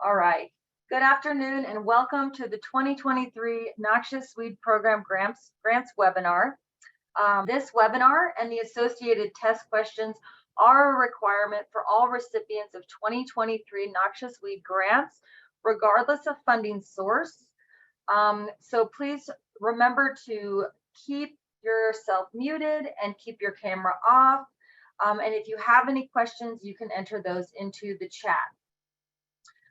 All right. Good afternoon and welcome to the 2023 Noxious Weed Program Grants webinar. This webinar and the associated test questions are a requirement for all recipients of 2023 Noxious Weed grants, regardless of funding source. So please remember to keep yourself muted and keep your camera off. And if you have any questions, you can enter those into the chat.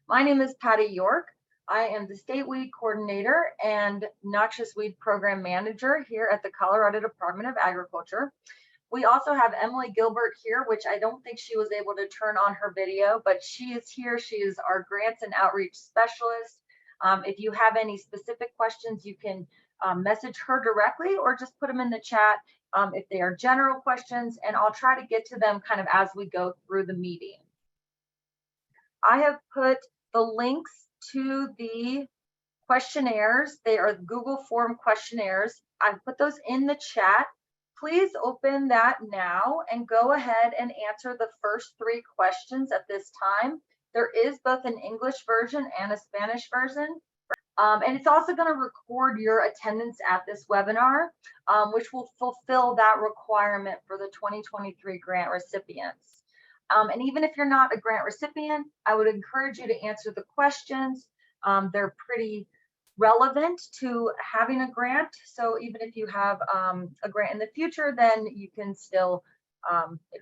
My name is Patty York. I am the State Weed Coordinator and Noxious Weed Program Manager here at the Colorado Department of Agriculture. We also have Emily Gilbert here, which I don't think she was able to turn on her video, but she is here. She is our Grants and Outreach Specialist. If you have any specific questions, you can message her directly or just put them in the chat if they are general questions, and I'll try to get to them kind of as we go through the meeting. I have put the links to the questionnaires. They are Google form questionnaires. I've put those in the chat. Please open that now and go ahead and answer the first 3 questions at this time. There is both an English version and a Spanish version. And it's also going to record your attendance at this webinar, which will fulfill that requirement for the 2023 grant recipients. And even if you're not a grant recipient, I would encourage you to answer the questions. They're pretty relevant to having a grant. So even if you have a grant in the future, then you can still,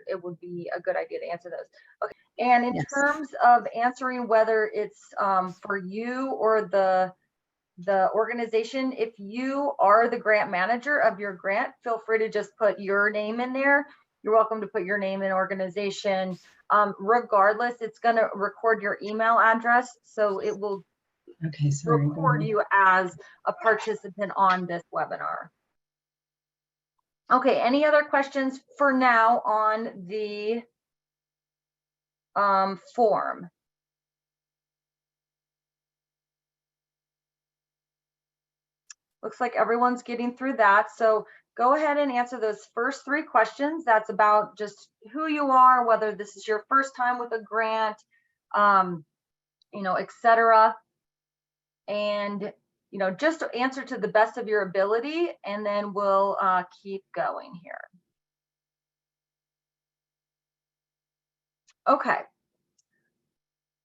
it would be a good idea to answer those. Okay. And in terms of answering whether it's for you or the organization, if you are the grant manager of your grant, feel free to just put your name in there. You're welcome to put your name and organization. Regardless, it's going to record your email address, so it will record you as a participant on this webinar. Okay, any other questions for now on the form? Looks like everyone's getting through that. So go ahead and answer those first 3 questions. That's about just who you are, whether this is your first time with a grant, etc. And, just answer to the best of your ability, and then we'll keep going here. Okay.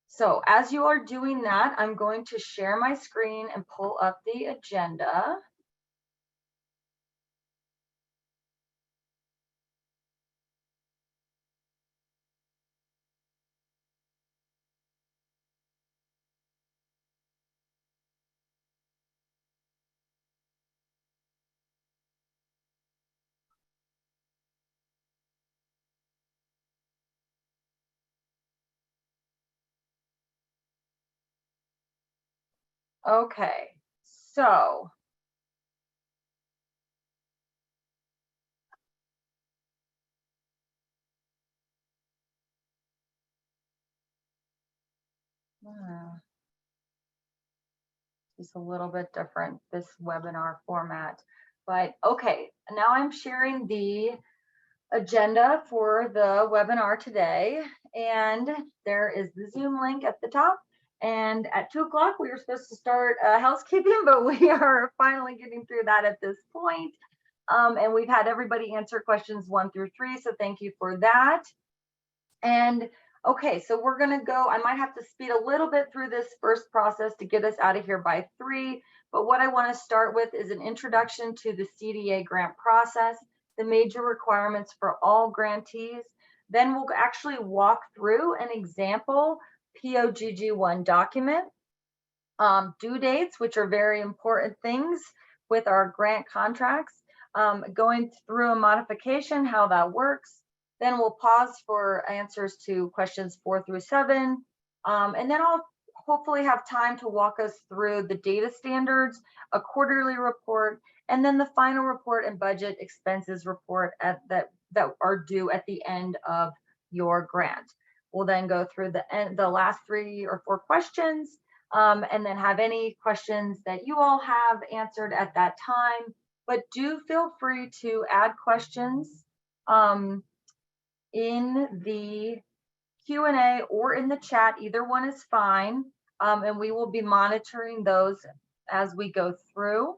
So as you are doing that, I'm going to share my screen and pull up the agenda. Okay, so it's a little bit different, this webinar format, but okay, now I'm sharing the agenda for the webinar today, and there is the Zoom link at the top. And at 2 o'clock, we were supposed to start housekeeping, but we are finally getting through that at this point. And we've had everybody answer questions 1 through 3, so thank you for that. And okay, so we're gonna go, I might have to speed a little bit through this first process to get us out of here by 3, but what I wanna start with is an introduction to the CDA grant process, the major requirements for all grantees. Then we'll actually walk through an example POGG1 document, due dates, which are very important things with our grant contracts, going through a modification, how that works. Then we'll pause for answers to questions 4 through 7. And then I'll hopefully have time to walk us through the data standards, a quarterly report, and then the final report and budget expenses report that are due at the end of your grant. We'll then go through the last 3 or 4 questions, and then have any questions that you all have answered at that time. But do feel free to add questions in the Q&A or in the chat. Either one is fine. and we will be monitoring those as we go through.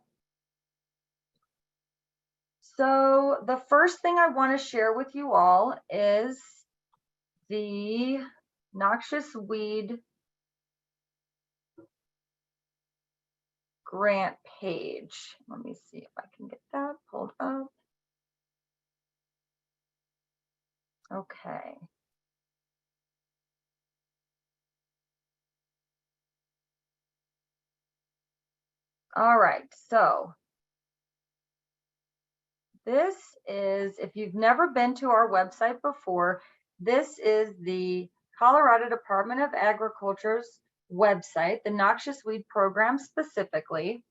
So the first thing I want to share with you all is the Noxious Weed grant page. Let me see if I can get that pulled up. Okay. All right, so this is, if you've never been to our website before, this is the Colorado Department of Agriculture's website, the Noxious Weed program specifically.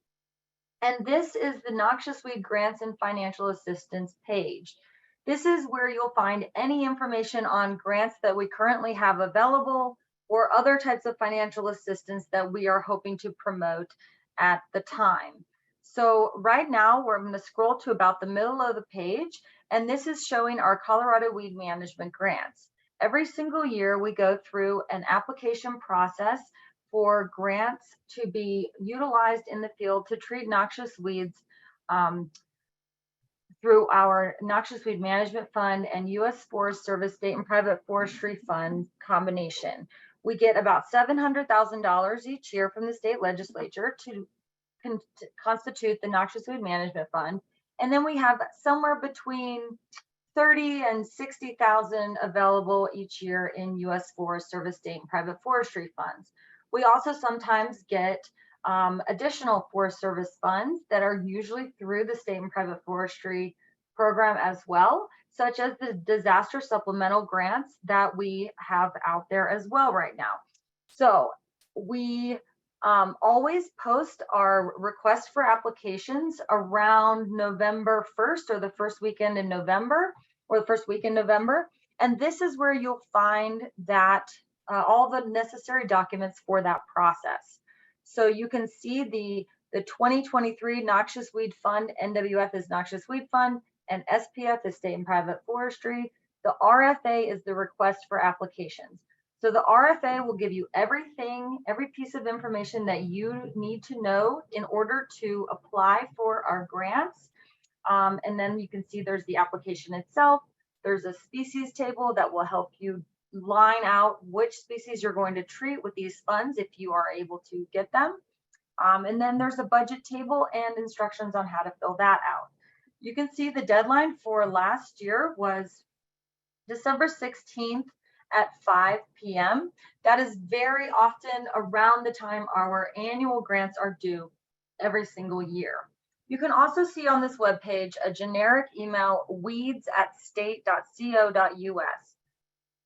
And this is the Noxious Weed Grants and Financial Assistance page. This is where you'll find any information on grants that we currently have available or other types of financial assistance that we are hoping to promote at the time. So right now we're going to scroll to about the middle of the page, and this is showing our Colorado Weed Management grants. Every single year we go through an application process for grants to be utilized in the field to treat noxious weeds through our Noxious Weed Management Fund and U.S. Forest Service State and Private Forestry Fund combination. We get about $700,000 each year from the state legislature to constitute the Noxious Weed Management Fund. And then we have somewhere between 30 and 60,000 available each year in U.S. Forest Service State and Private Forestry funds. We also sometimes get additional Forest Service funds that are usually through the State and Private Forestry program as well, such as the disaster supplemental grants that we have out there as well right now. So we always post our request for applications around November 1st or the first weekend in November or the first week in November. And this is where you'll find that all the necessary documents for that process. So you can see the 2023 Noxious Weed Fund, NWF is Noxious Weed Fund, and SPF is State and Private Forestry. The RFA is the request for applications. So the RFA will give you everything, every piece of information that you need to know in order to apply for our grants. And then you can see there's the application itself. There's a species table that will help you line out which species you're going to treat with these funds if you are able to get them. And then there's a budget table and instructions on how to fill that out. You can see the deadline for last year was December 16th at 5 p.m. That is very often around the time our annual grants are due every single year. You can also see on this webpage a generic email, weeds@state.co.us.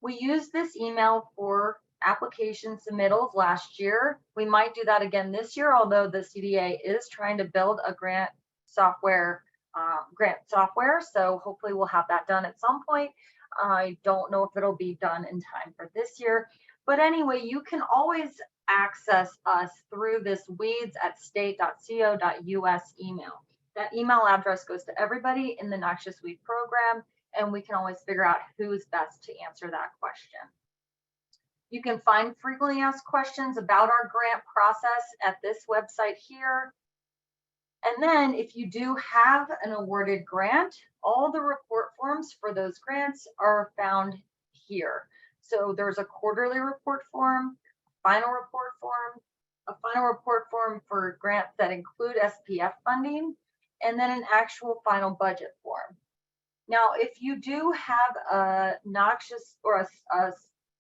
We used this email for application submittals last year. We might do that again this year, although the CDA is trying to build a grant software, so hopefully we'll have that done at some point. I don't know if it'll be done in time for this year, but anyway, you can always access us through this weeds@state.co.us email. That email address goes to everybody in the Noxious Weed program, and we can always figure out who's best to answer that question. You can find frequently asked questions about our grant process at this website here. And then if you do have an awarded grant, all the report forms for those grants are found here. So there's a quarterly report form, final report form, a final report form for grants that include SPF funding, and then an actual final budget form. Now, if you do have a noxious or a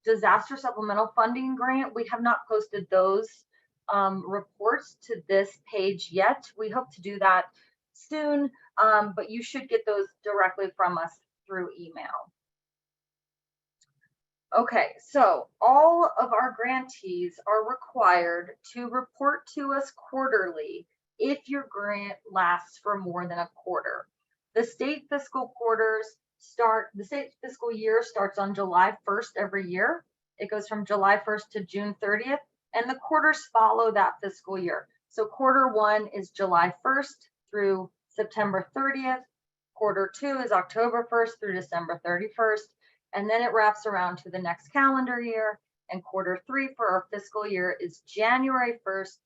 disaster supplemental funding grant, we have not posted those reports to this page yet. We hope to do that soon, but you should get those directly from us through email. Okay, so all of our grantees are required to report to us quarterly if your grant lasts for more than a quarter. The state fiscal year starts on July 1st every year. It goes from July 1st to June 30th, and the quarters follow that fiscal year. So quarter one is July 1st through September 30th. Quarter two is October 1st through December 31st. And then it wraps around to the next calendar year. and quarter 3 for our fiscal year is January 1st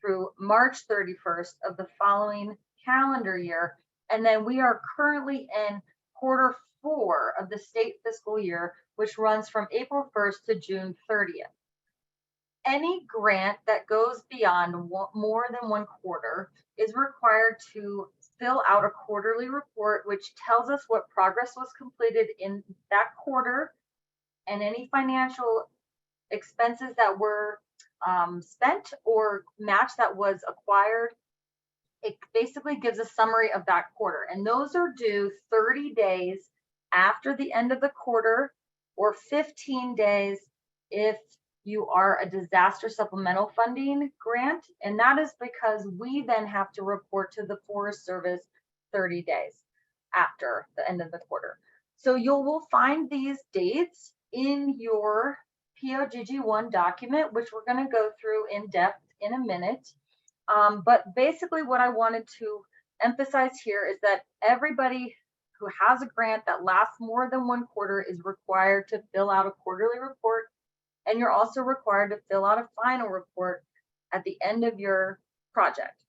through March 31st of the following calendar year. And then we are currently in quarter 4 of the state fiscal year, which runs from April 1st to June 30th. Any grant that goes beyond more than 1 quarter is required to fill out a quarterly report, which tells us what progress was completed in that quarter and any financial expenses that were spent or match that was acquired. It basically gives a summary of that quarter, and those are due 30 days after the end of the quarter or 15 days if you are a disaster supplemental funding grant. And that is because we then have to report to the Forest Service 30 days after the end of the quarter. So you will find these dates in your POGG1 document, which we're going to go through in depth in a minute. But basically what I wanted to emphasize here is that everybody who has a grant that lasts more than 1 quarter is required to fill out a quarterly report. And you're also required to fill out a final report at the end of your project.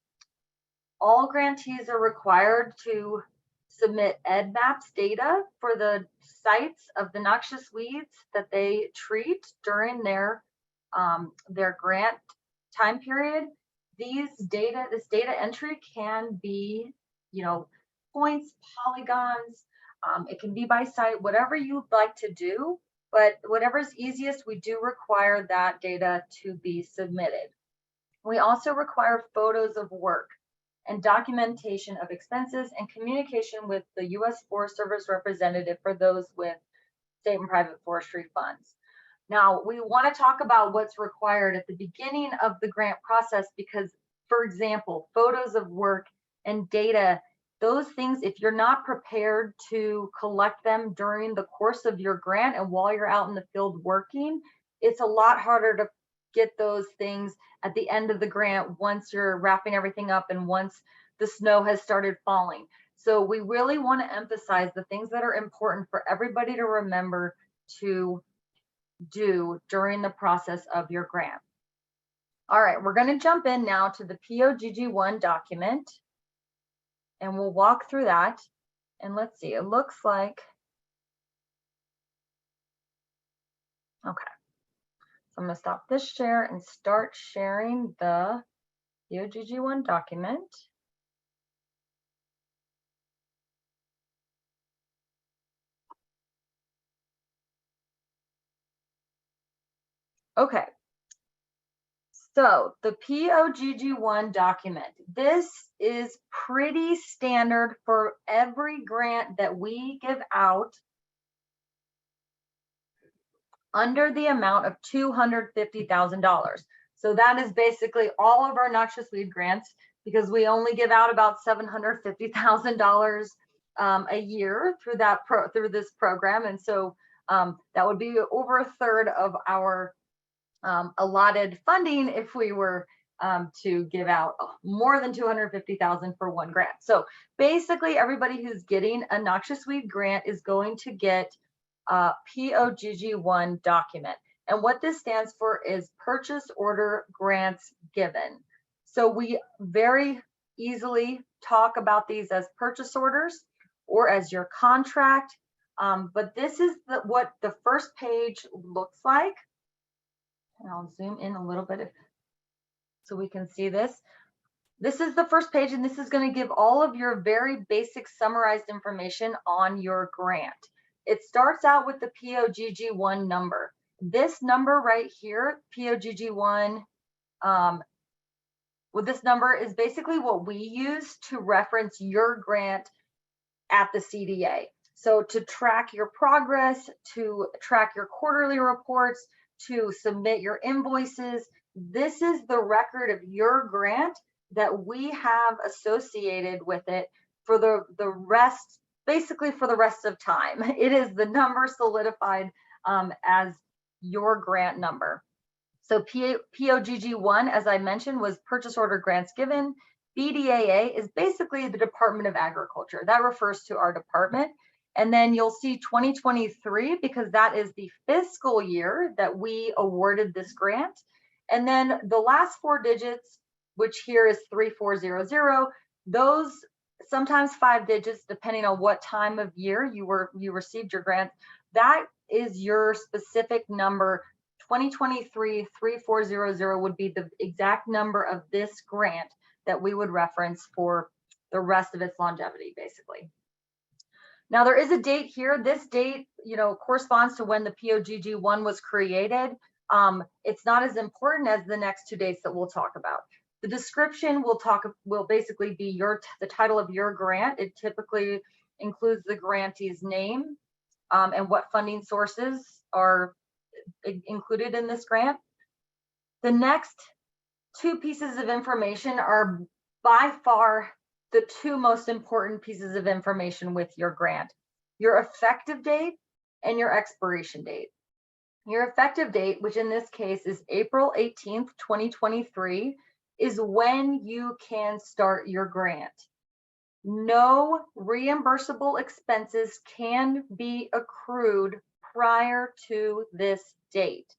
All grantees are required to submit EDMAPS data for the sites of the noxious weeds that they treat during their grant time period. This data entry can be, points, polygons, it can be by site, whatever you'd like to do. But whatever's easiest, we do require that data to be submitted. We also require photos of work and documentation of expenses and communication with the U.S. Forest Service representative for those with state and private forestry funds. Now, we want to talk about what's required at the beginning of the grant process because, for example, photos of work and data, those things, if you're not prepared to collect them during the course of your grant and while you're out in the field working, it's a lot harder to get those things at the end of the grant once you're wrapping everything up and once the snow has started falling. So we really want to emphasize the things that are important for everybody to remember to do during the process of your grant. All right, we're going to jump in now to the POGG1 document. And we'll walk through that. And let's see, it looks like, okay. So I'm going to stop this share and start sharing the POGG1 document. Okay. So the POGG1 document, this is pretty standard for every grant that we give out under the amount of $250,000. So that is basically all of our noxious weed grants because we only give out about $750,000 a year through this program. And so that would be over a third of our allotted funding if we were to give out more than $250,000 for one grant. So basically everybody who's getting a noxious weed grant is going to get a POGG1 document. And what this stands for is purchase order grants given. So we very easily talk about these as purchase orders or as your contract. But this is what the first page looks like. And I'll zoom in a little bit so we can see this. This is the first page, and this is going to give all of your very basic summarized information on your grant. It starts out with the POGG1 number. This number right here, POGG1, this number is basically what we use to reference your grant at the CDA. So to track your progress, to track your quarterly reports, to submit your invoices, this is the record of your grant that we have associated with it for the rest, basically for the rest of time. It is the number solidified as your grant number. So POGG1, as I mentioned, was purchase order grants given. BDAA is basically the Department of Agriculture. That refers to our department. And then you'll see 2023 because that is the fiscal year that we awarded this grant. And then the last 4 digits, which here is 3400, those sometimes 5 digits, depending on what time of year you received your grant, that is your specific number. 2023 3400 would be the exact number of this grant that we would reference for the rest of its longevity, basically. Now there is a date here. This date, corresponds to when the POGG1 was created. It's not as important as the next 2 dates that we'll talk about. The description will basically be the title of your grant. It typically includes the grantee's name and what funding sources are included in this grant. The next 2 pieces of information are by far the 2 most important pieces of information with your grant: your effective date and your expiration date. Your effective date, which in this case is April 18th, 2023, is when you can start your grant. No reimbursable expenses can be accrued prior to this date.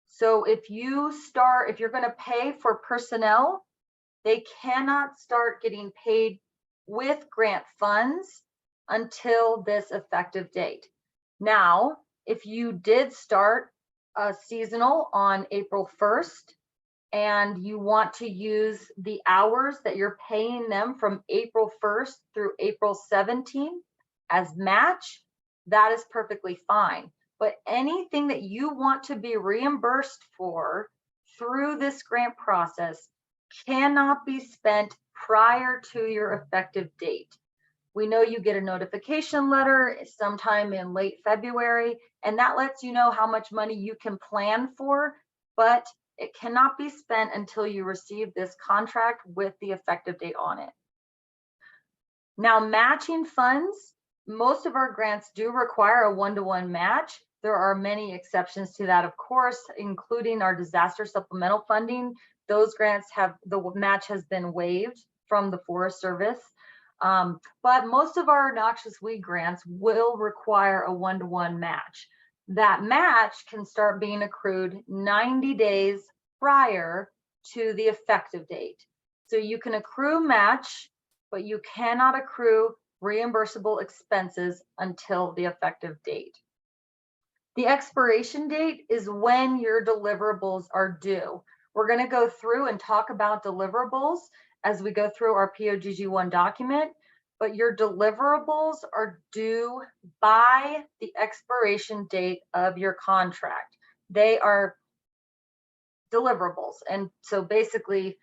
So if you're going to pay for personnel, they cannot start getting paid with grant funds until this effective date. Now, if you did start a seasonal on April 1st and you want to use the hours that you're paying them from April 1st through April 17th as match, that is perfectly fine. But anything that you want to be reimbursed for through this grant process cannot be spent prior to your effective date. We know you get a notification letter sometime in late February, and that lets you know how much money you can plan for, but it cannot be spent until you receive this contract with the effective date on it. Now, matching funds, most of our grants do require a 1-to-1 match. There are many exceptions to that, of course, including our disaster supplemental funding. Those grants the match has been waived from the Forest Service. But most of our noxious weed grants will require a 1-to-1 match. That match can start being accrued 90 days prior to the effective date. So you can accrue match, but you cannot accrue reimbursable expenses until the effective date. The expiration date is when your deliverables are due. We're going to go through and talk about deliverables as we go through our POGG1 document, but your deliverables are due by the expiration date of your contract. They are deliverables. And so basically,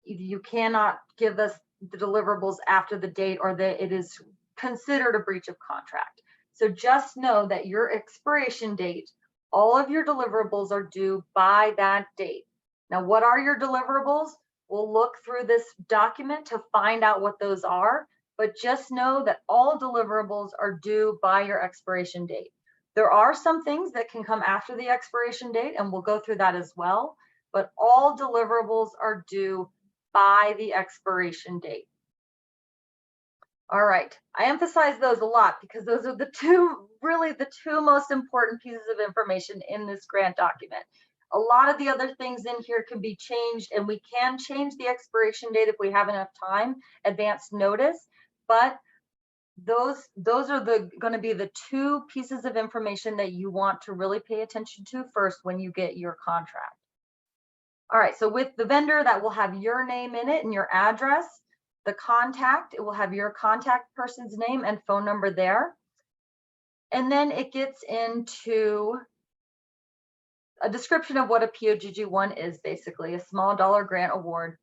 you cannot give us the deliverables after the date or that it is considered a breach of contract. So just know that your expiration date, all of your deliverables are due by that date. Now, what are your deliverables? We'll look through this document to find out what those are, but just know that all deliverables are due by your expiration date. There are some things that can come after the expiration date, and we'll go through that as well, but all deliverables are due by the expiration date. All right, I emphasize those a lot because those are really the two most important pieces of information in this grant document. A lot of the other things in here can be changed, and we can change the expiration date if we have enough time, advance notice, but those are going to be the 2 pieces of information that you want to really pay attention to first when you get your contract. All right, so with the vendor, that will have your name in it and your address. The contact, it will have your contact person's name and phone number there. And then it gets into a description of what a POGG1 is, basically a small dollar grant award.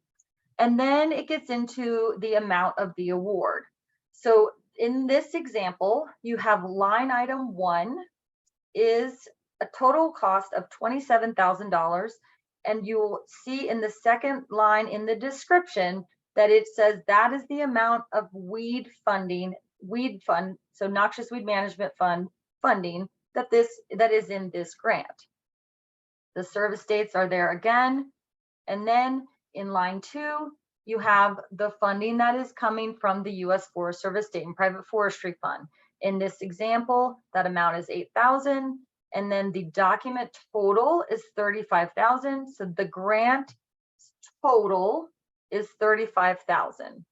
And then it gets into the amount of the award. So in this example, you have line item 1 is a total cost of $27,000. And you'll see in the second line in the description that it says that is the amount of weed fund, so Noxious Weed Management Fund funding that is in this grant. The service dates are there again. And then in line 2, you have the funding that is coming from the U.S. Forest Service State and Private Forestry Fund. In this example, that amount is 8,000, and then the document total is 35,000. So the grant total is 35,000.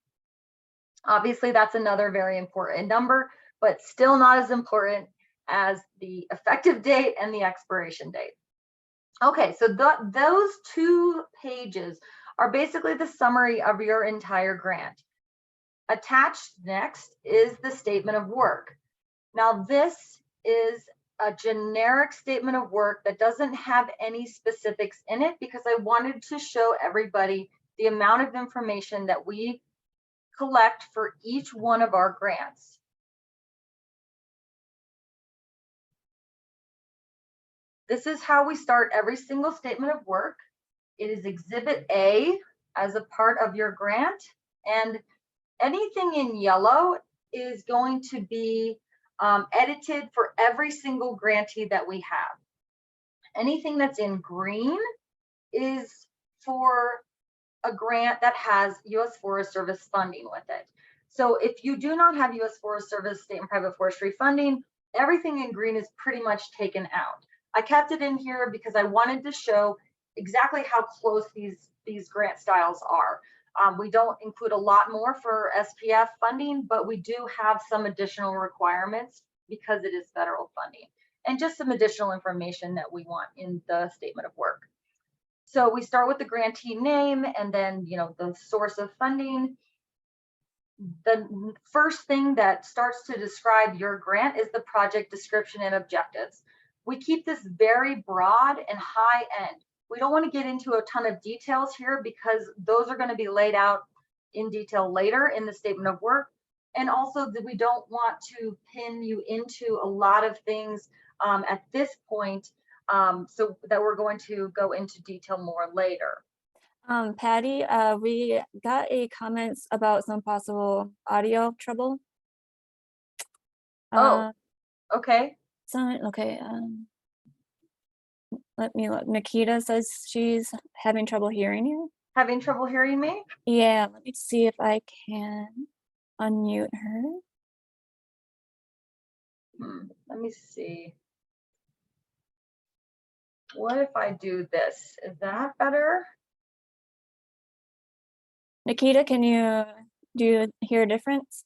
Obviously, that's another very important number, but still not as important as the effective date and the expiration date. Okay, so those 2 pages are basically the summary of your entire grant. Attached next is the statement of work. Now, this is a generic statement of work that doesn't have any specifics in it because I wanted to show everybody the amount of information that we collect for each one of our grants. This is how we start every single statement of work. It is Exhibit A as a part of your grant, and anything in yellow is going to be edited for every single grantee that we have. Anything that's in green is for a grant that has U.S. Forest Service funding with it. So if you do not have U.S. Forest Service state and private forestry funding, everything in green is pretty much taken out. I kept it in here because I wanted to show exactly how close these grant styles are. We don't include a lot more for SPF funding, but we do have some additional requirements because it is federal funding, and just some additional information that we want in the statement of work. So we start with the grantee name and then, the source of funding. The first thing that starts to describe your grant is the project description and objectives. We keep this very broad and high end. We don't want to get into a ton of details here because those are going to be laid out in detail later in the statement of work. And also that we don't want to pin you into a lot of things at this point, so that we're going to go into detail more later. Patty, we got a comments about some possible audio trouble. Oh, okay. Okay. Let me look. Nikita says she's having trouble hearing you. Having trouble hearing me? Yeah, let me see if I can unmute her. Let me see. What if I do this? Is that better? Nikita, do you hear a difference?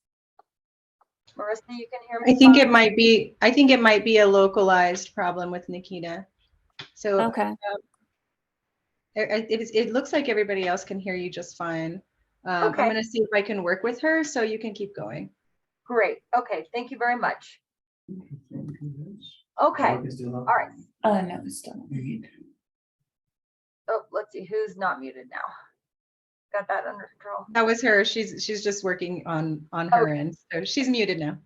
Marissa, you can hear me? I think it might be a localized problem with Nikita. So okay. It looks like everybody else can hear you just fine. Okay. I'm going to see if I can work with her so you can keep going. Great. Okay. Thank you very much. Okay. All right. No, it's still not muted. Oh, let's see who's not muted now. Got that under control. That was her. She's just working on her end. So she's muted now.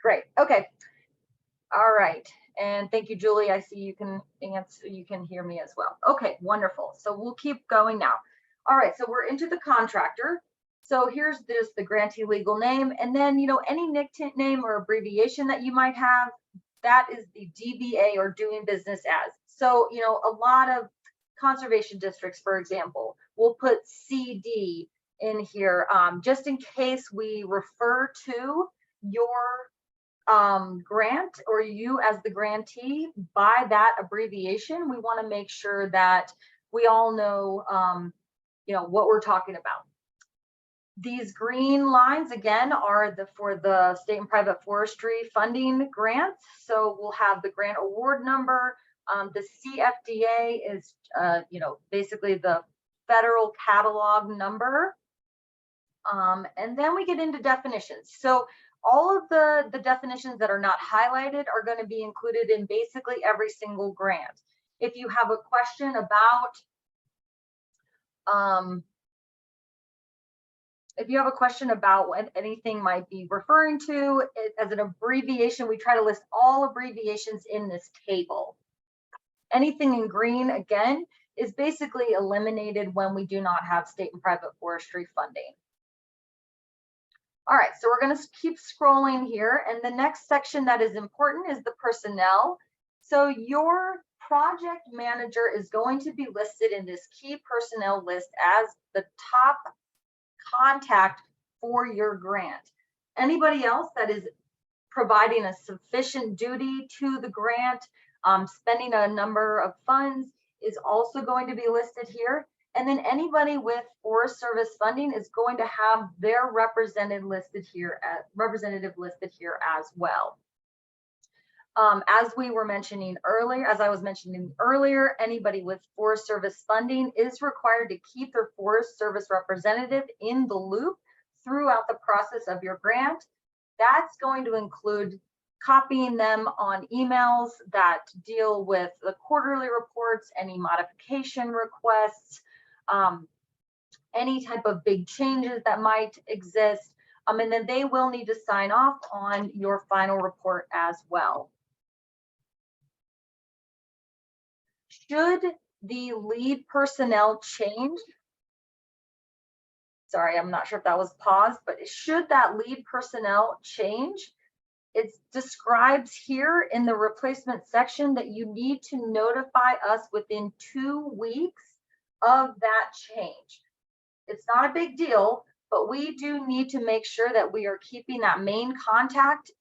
Great. Okay. All right. And thank you, Julie. I see you can answer, you can hear me as well. Okay, wonderful. So we'll keep going now. All right, so we're into the contractor. So here's just the grantee legal name, and then any nickname or abbreviation that you might have, that is the DBA, or doing business as. So a lot of conservation districts, for example, will put CD in here just in case we refer to your grant or you as the grantee by that abbreviation. We want to make sure that we all know what we're talking about. These green lines again are for the state and private forestry funding grants. So we'll have the grant award number. The CFDA is basically the federal catalog number. And then we get into definitions. So all of the definitions that are not highlighted are going to be included in basically every single grant. If you have a question about what anything might be referring to as an abbreviation, we try to list all abbreviations in this table. Anything in green, again, is basically eliminated when we do not have state and private forestry funding. All right, so we're going to keep scrolling here, and the next section that is important is the personnel. So your project manager is going to be listed in this key personnel list as the top contact for your grant. Anybody else that is providing a sufficient duty to the grant, spending a number of funds is also going to be listed here. And then anybody with Forest Service funding is going to have their representative listed here as well. As we were mentioning earlier, as I was mentioning earlier, anybody with Forest Service funding is required to keep their Forest Service representative in the loop throughout the process of your grant. That's going to include copying them on emails that deal with the quarterly reports, any modification requests, any type of big changes that might exist. And then they will need to sign off on your final report as well. Should the lead personnel change, sorry, I'm not sure if that was paused, but should that lead personnel change, it describes here in the replacement section that you need to notify us within 2 weeks of that change. It's not a big deal, but we do need to make sure that we are keeping that main contact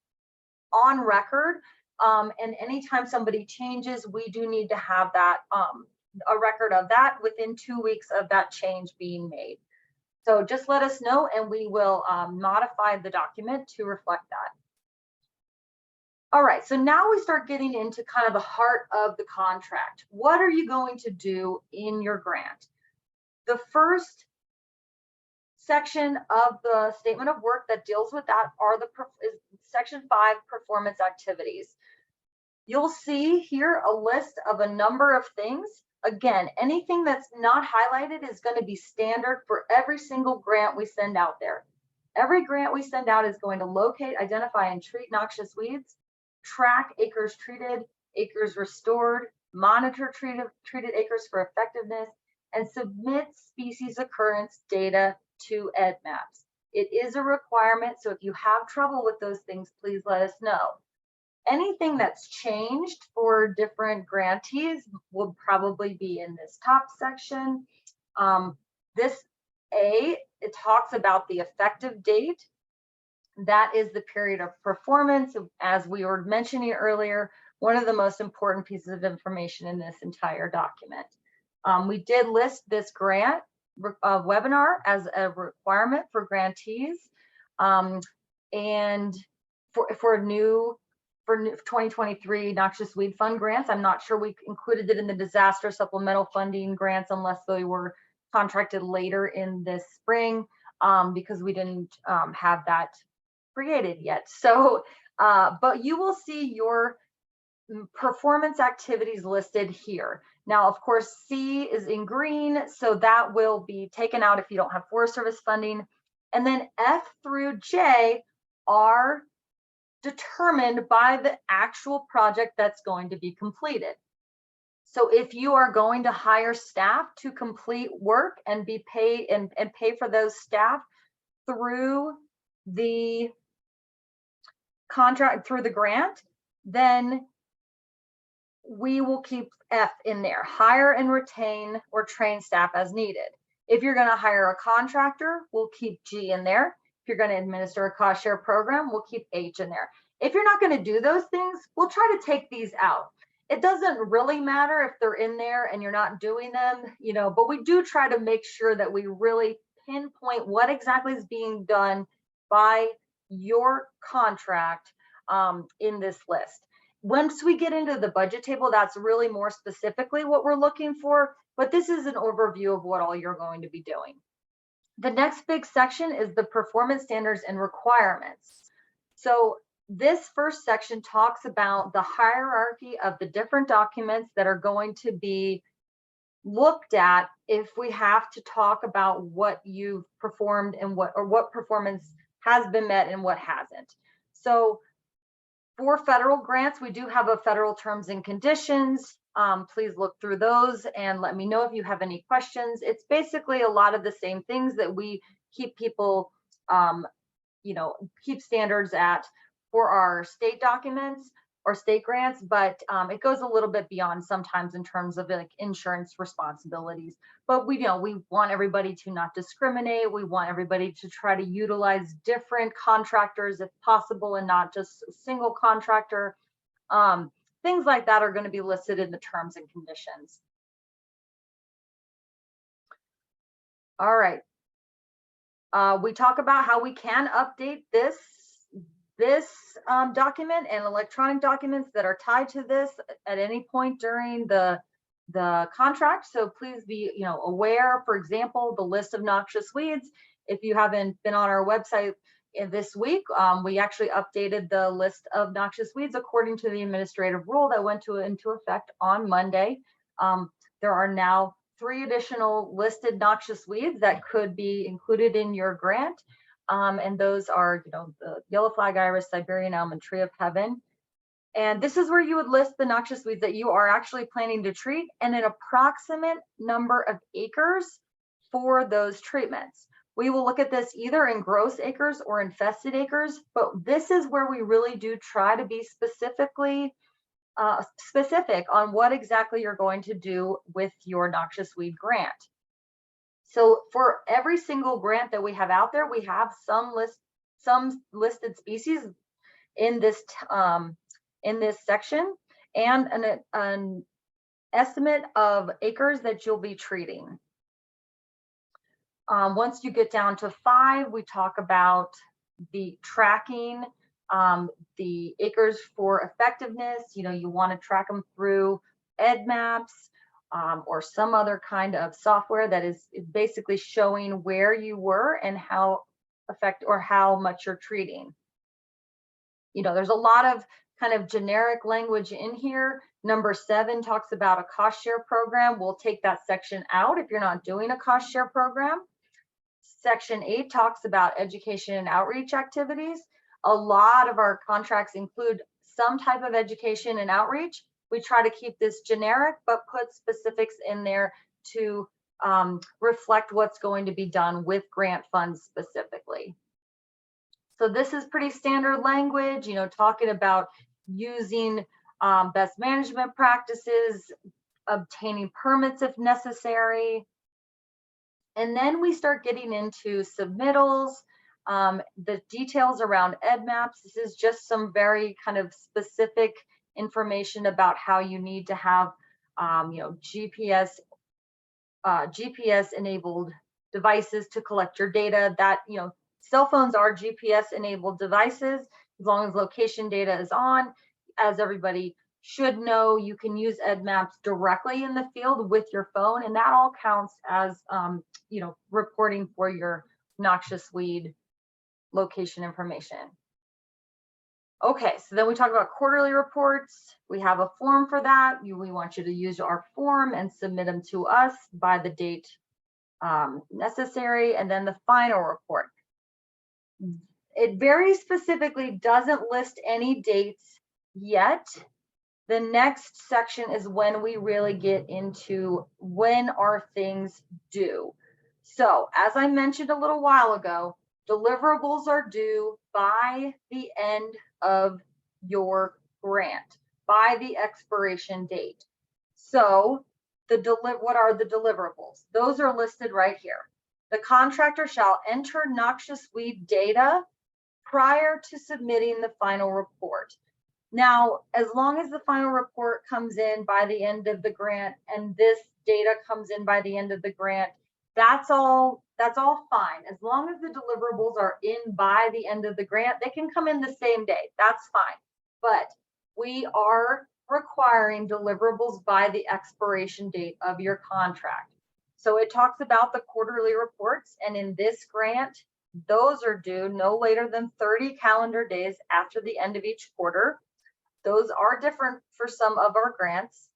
on record. And anytime somebody changes, we do need to have that a record of that within 2 weeks of that change being made. So just let us know and we will modify the document to reflect that. All right, so now we start getting into kind of the heart of the contract. What are you going to do in your grant? The first section of the statement of work that deals with that are is section 5, performance activities. You'll see here a list of a number of things. Again, anything that's not highlighted is going to be standard for every single grant we send out there. Every grant we send out is going to locate, identify, and treat noxious weeds, track acres treated, acres restored, monitor treated acres for effectiveness, and submit species occurrence data to EdMaps. It is a requirement, so if you have trouble with those things, please let us know. Anything that's changed for different grantees will probably be in this top section. This A, it talks about the effective date. That is the period of performance. As we were mentioning earlier, one of the most important pieces of information in this entire document. We did list this grant webinar as a requirement for grantees, and for 2023 Noxious Weed Fund grants. I'm not sure we included it in the disaster supplemental funding grants unless they were contracted later in this spring, because we didn't have that created yet. So, but you will see your performance activities listed here. Now, of course, C is in green, so that will be taken out if you don't have Forest Service funding. And then F through J are determined by the actual project that's going to be completed. So if you are going to hire staff to complete work and be paid and pay for those staff through the contract, through the grant, then we will keep F in there, hire and retain or train staff as needed. If you're going to hire a contractor, we'll keep G in there. If you're going to administer a cost share program, we'll keep H in there. If you're not going to do those things, we'll try to take these out. It doesn't really matter if they're in there and you're not doing them, you know, but we do try to make sure that we really pinpoint what exactly is being done by your contract in this list. Once we get into the budget table, that's really more specifically what we're looking for, but this is an overview of what all you're going to be doing. The next big section is the performance standards and requirements. So this first section talks about the hierarchy of the different documents that are going to be looked at if we have to talk about what you've performed and what performance has been met and what hasn't. So for federal grants, we do have a federal terms and conditions. Please look through those and let me know if you have any questions. It's basically a lot of the same things that we keep people, you know, keep standards at for our state documents. or state grants, but it goes a little bit beyond sometimes in terms of like insurance responsibilities. But we want everybody to not discriminate. We want everybody to try to utilize different contractors if possible, and not just a single contractor. Things like that are going to be listed in the terms and conditions. All right. We talk about how we can update this document and electronic documents that are tied to this at any point during the contract. So please be aware. For example, the list of noxious weeds. If you haven't been on our website this week, we actually updated the list of noxious weeds according to the administrative rule that went into effect on Monday. There are now 3 additional listed noxious weeds that could be included in your grant. And those are, the yellow flag iris, Siberian elm, and tree of heaven. And this is where you would list the noxious weeds that you are actually planning to treat and an approximate number of acres for those treatments. We will look at this either in gross acres or infested acres, but this is where we really do try to be specific on what exactly you're going to do with your noxious weed grant. So for every single grant that we have out there, we have some listed species in this section, and an estimate of acres that you'll be treating. Once you get down to 5, we talk about the tracking, the acres for effectiveness. You want to track them through EdMaps. Or some other kind of software that is basically showing where you were and how much you're treating. There's a lot of kind of generic language in here. Number 7 talks about a cost share program. We'll take that section out if you're not doing a cost share program. Section 8 talks about education and outreach activities. A lot of our contracts include some type of education and outreach. We try to keep this generic, but put specifics in there to reflect what's going to be done with grant funds specifically. So this is pretty standard language, talking about using best management practices, obtaining permits if necessary. And then we start getting into submittals, the details around EdMaps. This is just some very kind of specific information about how you need to have GPS enabled devices to collect your data. That cell phones are GPS enabled devices as long as location data is on. As everybody should know, you can use EdMaps directly in the field with your phone, and that all counts as reporting for your noxious weed location information. Okay, so then we talk about quarterly reports. We have a form for that. We want you to use our form and submit them to us by the date necessary. And then the final report. It very specifically doesn't list any dates yet. The next section is when we really get into when are things due. So as I mentioned a little while ago, deliverables are due by the end of your grant, by the expiration date. So what are the deliverables? Those are listed right here. The contractor shall enter noxious weed data prior to submitting the final report. Now, as long as the final report comes in by the end of the grant and this data comes in by the end of the grant, that's all fine. As long as the deliverables are in by the end of the grant, they can come in the same day. That's fine. But we are requiring deliverables by the expiration date of your contract. So it talks about the quarterly reports, and in this grant, those are due no later than 30 calendar days after the end of each quarter. Those are different for some of our grants.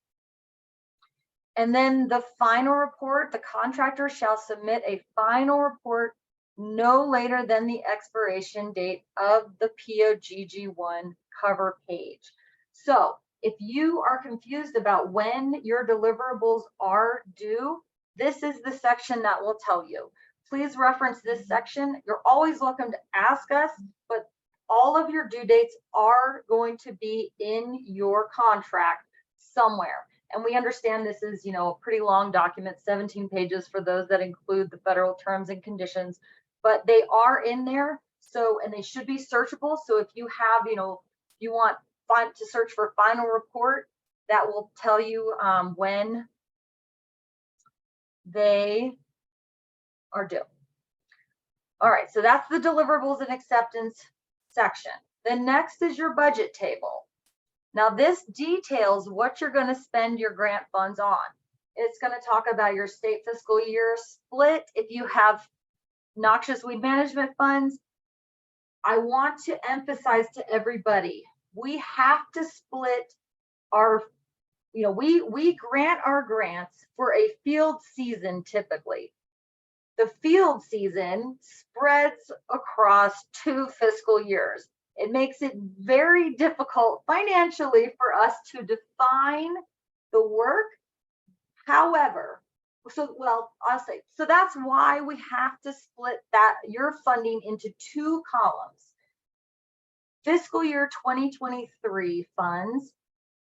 And then the final report, the contractor shall submit a final report no later than the expiration date of the POGG1 cover page. So if you are confused about when your deliverables are due, this is the section that will tell you. Please reference this section. You're always welcome to ask us, but all of your due dates are going to be in your contract somewhere. And we understand this is, a pretty long document, 17 pages for those that include the federal terms and conditions, but they are in there. So, and they should be searchable. So if you have, you want to search for final report, that will tell you when they are due. All right, so that's the deliverables and acceptance section. The next is your budget table. Now this details what you're going to spend your grant funds on. It's going to talk about your state fiscal year split. If you have noxious weed management funds, I want to emphasize to everybody, we have to split our, we grant our grants for a field season typically. The field season spreads across 2 fiscal years. It makes it very difficult financially for us to define the work. However, I'll say, so that's why we have to split your funding into 2 columns. Fiscal year 2023 funds,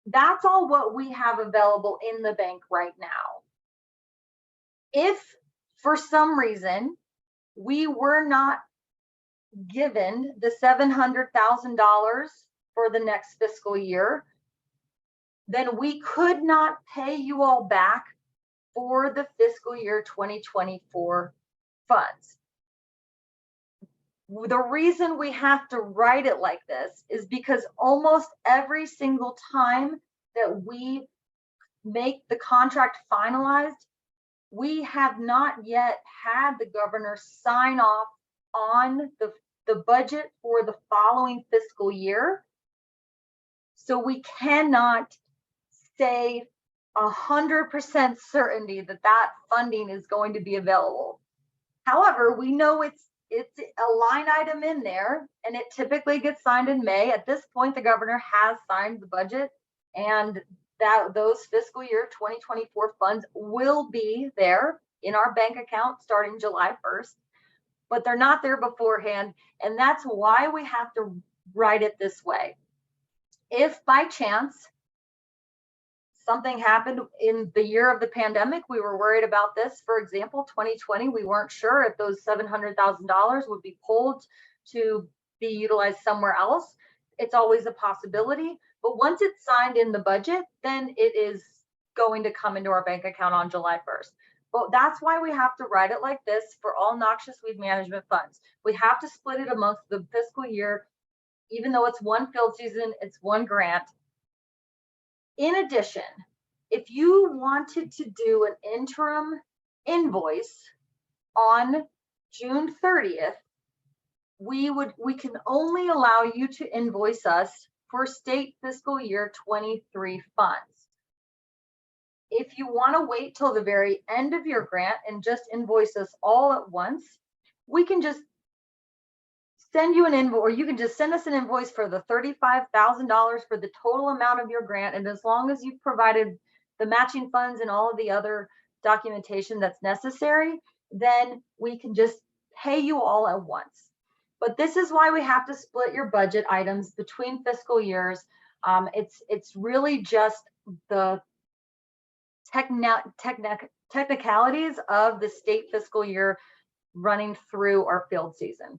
that's all what we have available in the bank right now. If for some reason we were not given the $700,000 for the next fiscal year, then we could not pay you all back for the fiscal year 2024 funds. The reason we have to write it like this is because almost every single time that we make the contract finalized, we have not yet had the governor sign off on the budget for the following fiscal year. So we cannot say 100% certainty that funding is going to be available. However, we know it's a line item in there, and it typically gets signed in May. At this point, the governor has signed the budget, and those fiscal year 2024 funds will be there in our bank account starting July 1st, but they're not there beforehand, and that's why we have to write it this way. If by chance something happened in the year of the pandemic, we were worried about this. For example, 2020, we weren't sure if those $700,000 would be pulled to be utilized somewhere else. It's always a possibility, but once it's signed in the budget, then it is going to come into our bank account on July 1st. But that's why we have to write it like this for all noxious weed management funds. We have to split it amongst the fiscal year, even though it's one field season, it's one grant. In addition, if you wanted to do an interim invoice on June 30th, we can only allow you to invoice us for state fiscal year 23 funds. If you want to wait till the very end of your grant and just invoice us all at once, we can just send you an invoice, or you can just send us an invoice for the $35,000 for the total amount of your grant. And as long as you've provided the matching funds and all of the other documentation that's necessary, then we can just pay you all at once. But this is why we have to split your budget items between fiscal years. It's really just the technicalities of the state fiscal year running through our field season.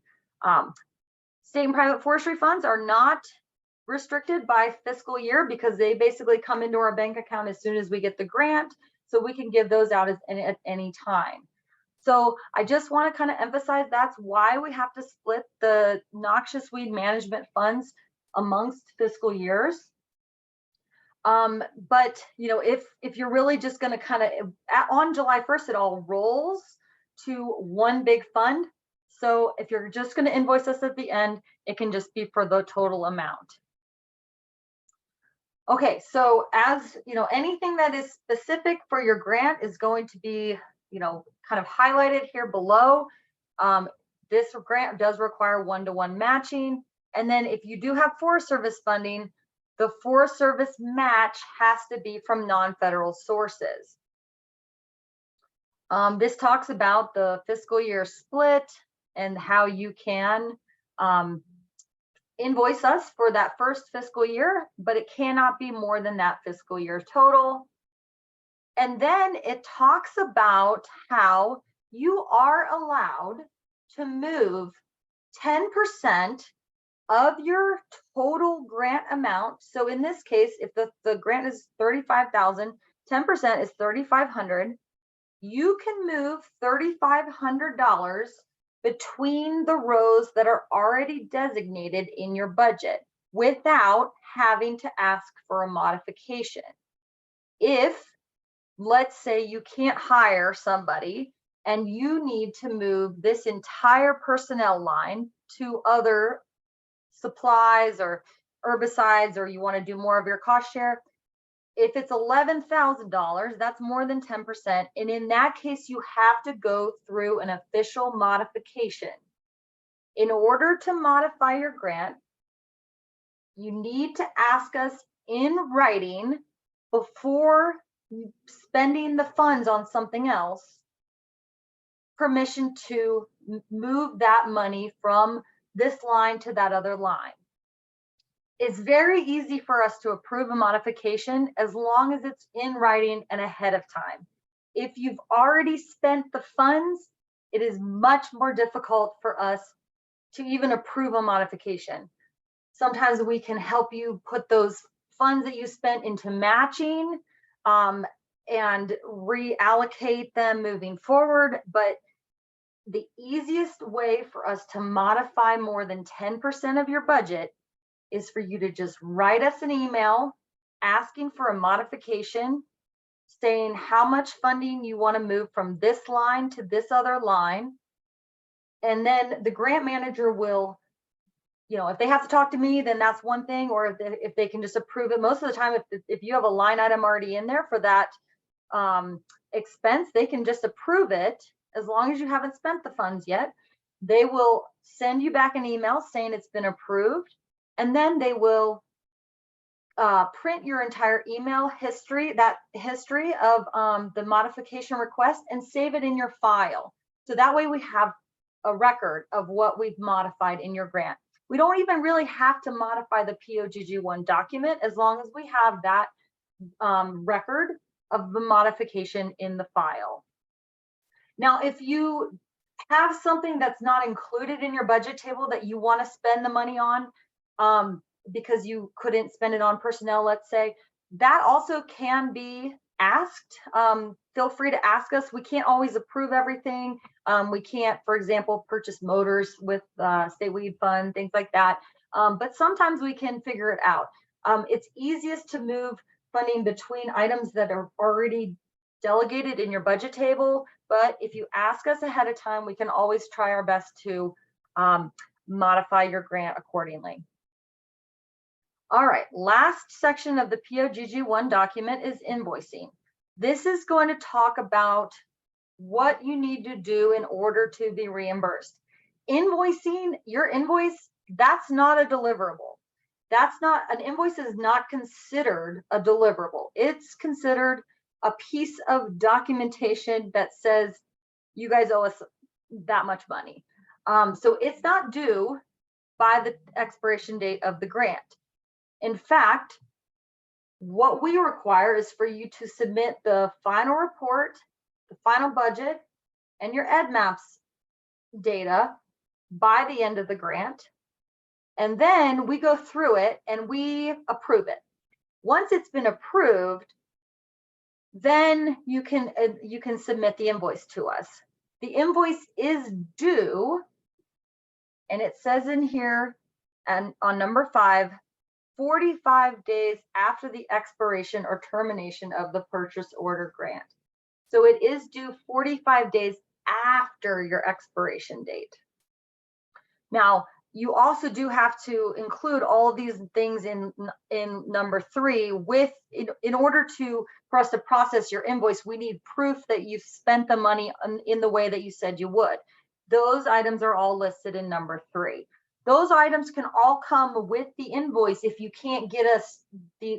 State and private forestry funds are not restricted by fiscal year because they basically come into our bank account as soon as we get the grant, so we can give those out at any time. So I just want to kind of emphasize that's why we have to split the noxious weed management funds amongst fiscal years. But if you're really just going to kind of, on July 1st, it all rolls to one big fund. So if you're just going to invoice us at the end, it can just be for the total amount. Okay, so as anything that is specific for your grant is going to be, kind of highlighted here below. This grant does require 1-to-1 matching. And then if you do have Forest Service funding, the Forest Service match has to be from non-federal sources. This talks about the fiscal year split and how you can invoice us for that first fiscal year, but it cannot be more than that fiscal year total. And then it talks about how you are allowed to move 10% of your total grant amount. So in this case, if the grant is 35,000, 10% is 3,500. You can move $3,500 between the rows that are already designated in your budget without having to ask for a modification. If, let's say, you can't hire somebody and you need to move this entire personnel line to other supplies or herbicides, or you want to do more of your cost share, if it's $11,000, that's more than 10%. And in that case, you have to go through an official modification. In order to modify your grant, you need to ask us in writing before spending the funds on something else, permission to move that money from this line to that other line. It's very easy for us to approve a modification as long as it's in writing and ahead of time. If you've already spent the funds, it is much more difficult for us to even approve a modification. Sometimes we can help you put those funds that you spent into matching and reallocate them moving forward. But the easiest way for us to modify more than 10% of your budget is for you to just write us an email asking for a modification, saying how much funding you want to move from this line to this other line. And then the grant manager will, if they have to talk to me, then that's one thing, or if they can just approve it. Most of the time, if you have a line item already in there for that expense, they can just approve it as long as you haven't spent the funds yet. They will send you back an email saying it's been approved. And then they will print your entire email history, that history of the modification request, and save it in your file. So that way we have a record of what we've modified in your grant. We don't even really have to modify the POGG1 document as long as we have that record of the modification in the file. Now, if you have something that's not included in your budget table that you want to spend the money on, because you couldn't spend it on personnel, let's say, that also can be asked. Feel free to ask us. We can't always approve everything. We can't, for example, purchase motors with state weed fund, things like that. But sometimes we can figure it out. It's easiest to move funding between items that are already delegated in your budget table. But if you ask us ahead of time, we can always try our best to modify your grant accordingly. All right, last section of the POGG1 document is invoicing. This is going to talk about what you need to do in order to be reimbursed. Invoicing, your invoice, that's not a deliverable. An invoice is not considered a deliverable. It's considered a piece of documentation that says you guys owe us that much money. So it's not due by the expiration date of the grant. In fact, what we require is for you to submit the final report, the final budget, and your EDMAPS data by the end of the grant. And then we go through it and we approve it. Once it's been approved, then you can submit the invoice to us. The invoice is due, and it says in here, and on number 5, 45 days after the expiration or termination of the purchase order grant. So it is due 45 days after your expiration date. Now, you also do have to include all of these things in number 3 in order for us to process your invoice. We need proof that you've spent the money in the way that you said you would. Those items are all listed in number 3. Those items can all come with the invoice if you can't get us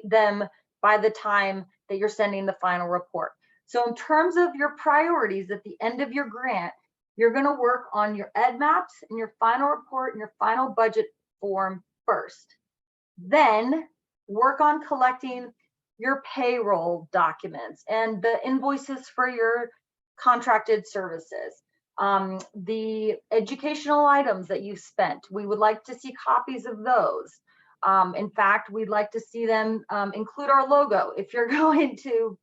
them by the time that you're sending the final report. So in terms of your priorities at the end of your grant, you're going to work on your EDMAPS and your final report and your final budget form first. Then work on collecting your payroll documents and the invoices for your contracted services. The educational items that you spent, we would like to see copies of those. In fact, we'd like to see them include our logo if you're going to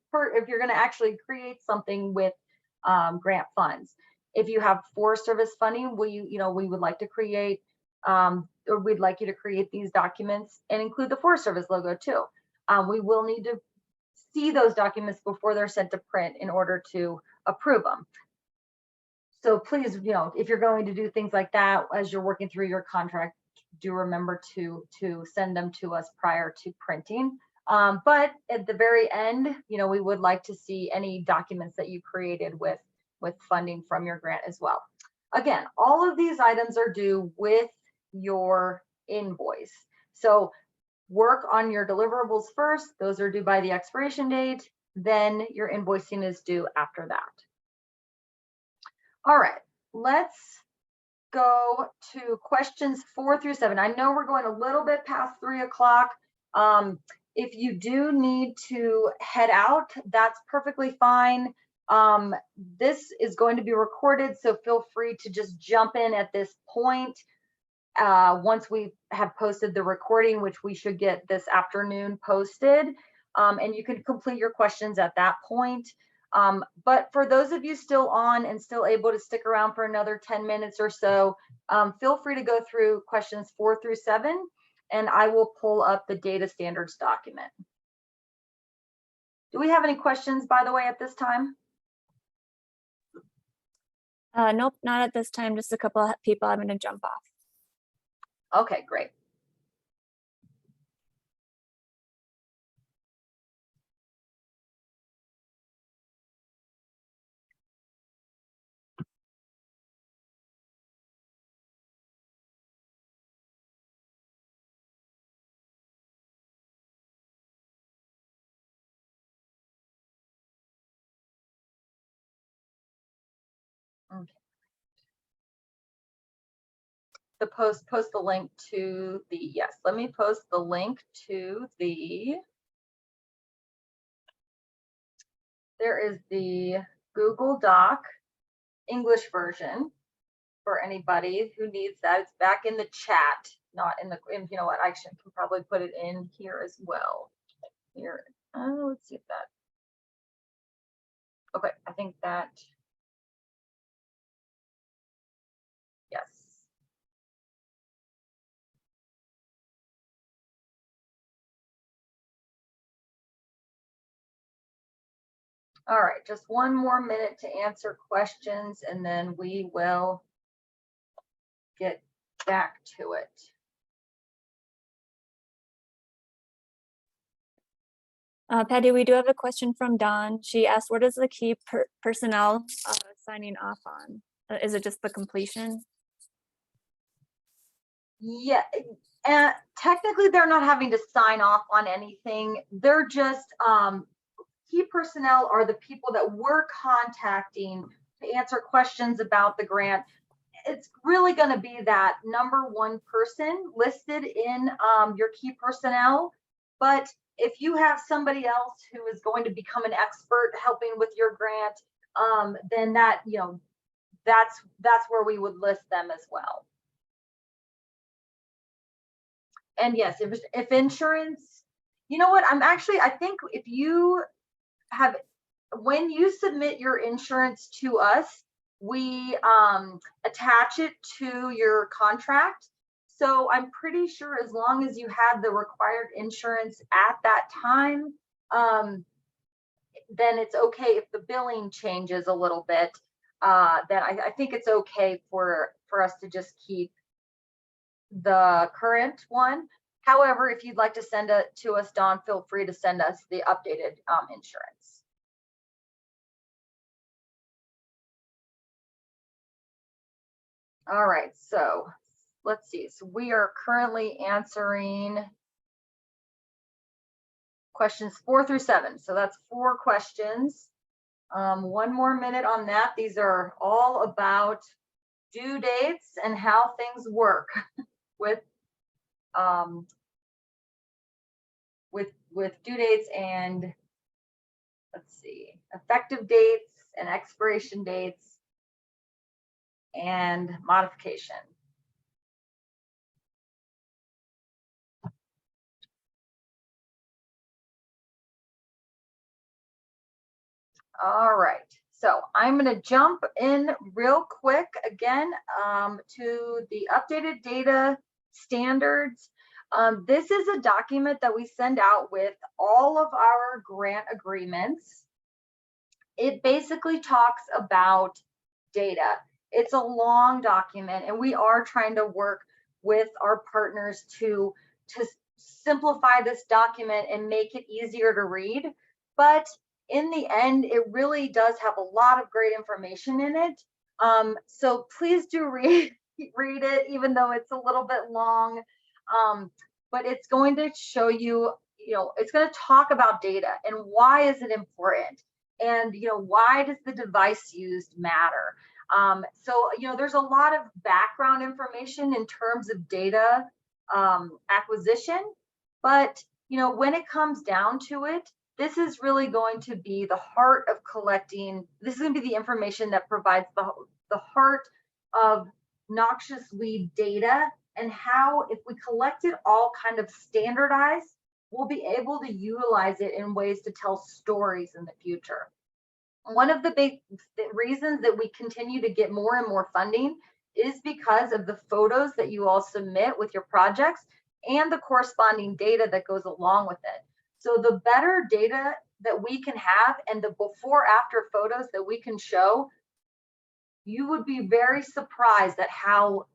actually create something with grant funds. If you have Forest Service funding, we would like to create or we'd like you to create these documents and include the Forest Service logo too. We will need to see those documents before they're sent to print in order to approve them. So please, if you're going to do things like that as you're working through your contract, do remember to send them to us prior to printing. But at the very end, we would like to see any documents that you created with funding from your grant as well. Again, all of these items are due with your invoice. So work on your deliverables first. Those are due by the expiration date. Then your invoicing is due after that. All right, let's go to questions 4 through 7. I know we're going a little bit past 3 o'clock. If you do need to head out, that's perfectly fine. This is going to be recorded, so feel free to just jump in at this point. Once we have posted the recording, which we should get this afternoon posted, and you can complete your questions at that point. But for those of you still on and still able to stick around for another 10 minutes or so, feel free to go through questions 4 through 7, and I will pull up the data standards document. Do we have any questions, by the way, at this time? Nope, not at this time. Just a couple of people having to jump off. Okay, great. Okay. Post the link to the, yes, let me post the link to the, there is the Google Doc English version for anybody who needs that. It's back in the chat, not in the, you know what, I can probably put it in here as well. Here, let's see if that, okay, I think that, yes. All right, just one more minute to answer questions and then we will get back to it. Patty, we do have a question from Dawn. She asked, what is the key personnel signing off on? Is it just the completion? Yeah, technically they're not having to sign off on anything. They're just, key personnel are the people that we're contacting to answer questions about the grant. It's really going to be that #1 person listed in your key personnel. But if you have somebody else who is going to become an expert helping with your grant, then that, that's where we would list them as well. And yes, if insurance, you know what, I think if you have, when you submit your insurance to us, we attach it to your contract. So I'm pretty sure as long as you have the required insurance at that time, then it's okay. If the billing changes a little bit, then I think it's okay for us to just keep the current one. However, if you'd like to send it to us, Dawn, feel free to send us the updated insurance. All right, so let's see. So we are currently answering questions 4 through 7. So that's 4 questions. One more minute on that. These are all about due dates and how things work with with due dates and, let's see, effective dates and expiration dates and modification. All right, so I'm going to jump in real quick again to the updated data standards. This is a document that we send out with all of our grant agreements. It basically talks about data. It's a long document, and we are trying to work with our partners to simplify this document and make it easier to read. But in the end, it really does have a lot of great information in it. So please do read it, even though it's a little bit long. But it's going to show you, it's going to talk about data and why is it important, and why does the device used matter. So there's a lot of background information in terms of data acquisition, but when it comes down to it, this is really going to be the heart of collecting. This is going to be the information that provides the heart of noxious weed data, and how, if we collect it all kind of standardized, we'll be able to utilize it in ways to tell stories in the future. One of the big reasons that we continue to get more and more funding is because of the photos that you all submit with your projects and the corresponding data that goes along with it. So the better data that we can have and the before after photos that we can show, you would be very surprised at how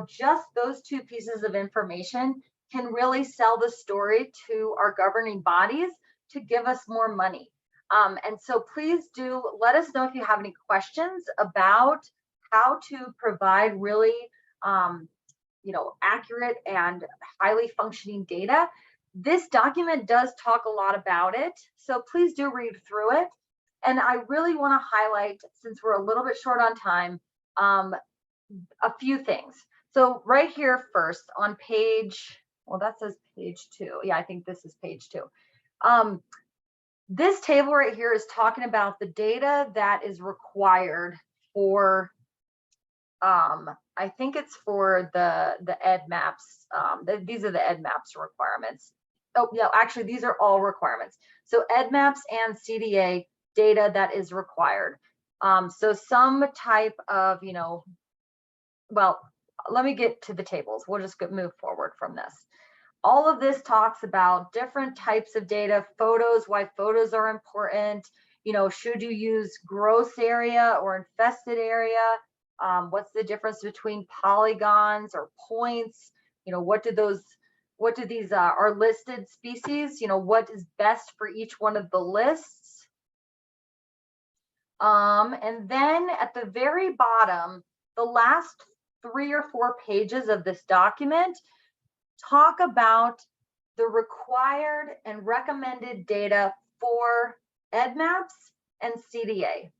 just those two pieces of information can really sell the story to our governing bodies to give us more money. And so please do let us know if you have any questions about how to provide really accurate and highly functioning data. This document does talk a lot about it, so please do read through it. And I really want to highlight, since we're a little bit short on time, a few things. So right here first on page, well, that says page 2. Yeah, I think this is page 2. This table right here is talking about the data that is required for, I think it's for the EDMAPS. These are the EDMAPS requirements. Oh, yeah, actually, these are all requirements. So EDMAPS and CDA data that is required. So some type of, well, let me get to the tables. We'll just move forward from this. All of this talks about different types of data, photos, why photos are important. Should you use gross area or infested area? What's the difference between polygons or points? What do these are listed species? What is best for each one of the lists? And then at the very bottom, the last 3 or 4 pages of this document talk about the required and recommended data for EDMAPS and CDA.